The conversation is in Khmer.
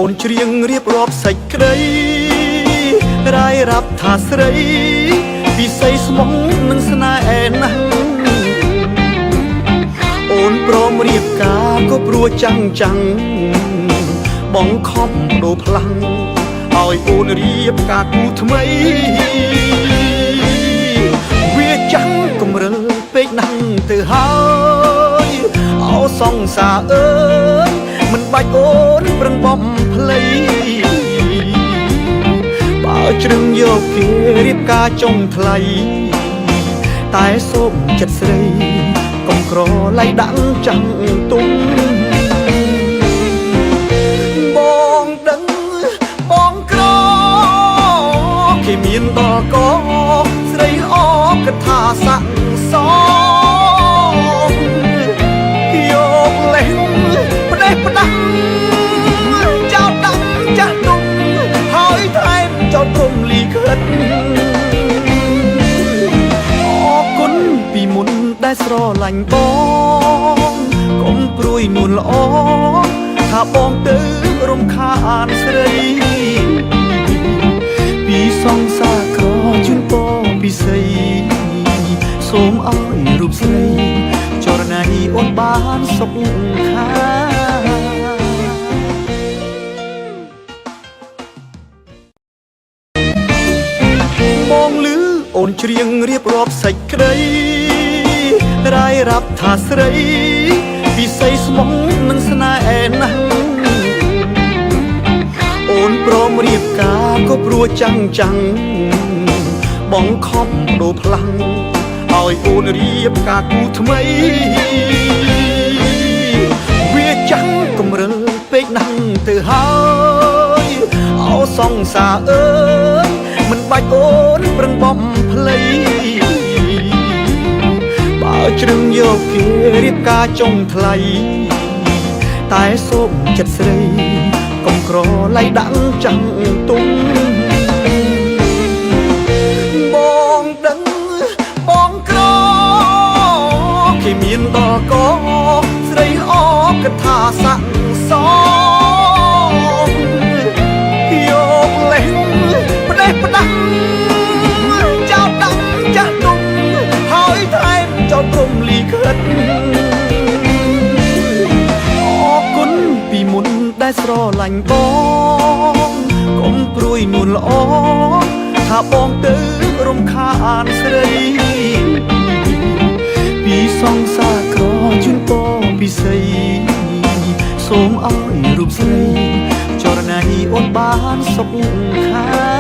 អូនច្រៀងរៀបរាប់សេចក្តីរាយរាប់ថាស្រីពិសីស្មុំនឹងស្នេហ៍ណាស់អូនព្រមរៀបការក៏ព្រោះចាំងបងខំដូរផ្លាំងឲ្យអូនរៀបការគូថ្មីវាចាំងកំរិលពេកណាស់ទៅហើយអោសង្សារអើយមិនបាច់អូនប្រឹងបំភ្លៃបើជ្រឹងយកគេរៀបការចុងថ្លៃតែសូមចិត្តស្រីកុំក្រឡៃដាក់ចាំងទុំបងដឹងបងក្រគេមានដល់កស្រីអកថាស័ក្តិសមយកលេងផ្ដេសផ្ដាំចោលដាក់ចាស់ទុំហើយថែមចោលព្រំលីខិតអរគុណពីមុនដែលស្រឡាញ់បងកុំព្រួយនួនល្អថាបងទៅរំខានស្រីពីសង្សារក្រជូនពរពិសីសូមឲ្យរូបស្រីចរណៃអូនបានសុខខាបងឮអូនច្រៀងរៀបរាប់សេចក្តីរាយរាប់ថាស្រីពិសីស្មុំនឹងស្នេហ៍ណាស់អូនព្រមរៀបការក៏ព្រោះចាំងបងខំដូរផ្លាំងឲ្យអូនរៀបការគូថ្មីវាចាំងកំរិលពេកណាស់ទៅហើយអោសង្សារអើយមិនបាច់អូនប្រឹងបំភ្លៃបើជ្រឹងយកគេរៀបការចុងថ្លៃតែសូមចិត្តស្រីកុំក្រឡៃដាក់ចាំងទុំបងដឹងបងក្រគេមានដល់កស្រីអកថាស័ក្តិសមយកលេងផ្ដេសផ្ដាំចោលដាក់ចាស់ទុំហើយថែមចោលព្រំលីខិតអរគុណពីមុនដែលស្រឡាញ់បងកុំព្រួយនួនល្អថាបងទៅរំខានស្រីពីសង្សារក្រជូនពរពិសីសូមឲ្យរូបស្រីចរណៃអូនបានសុខខា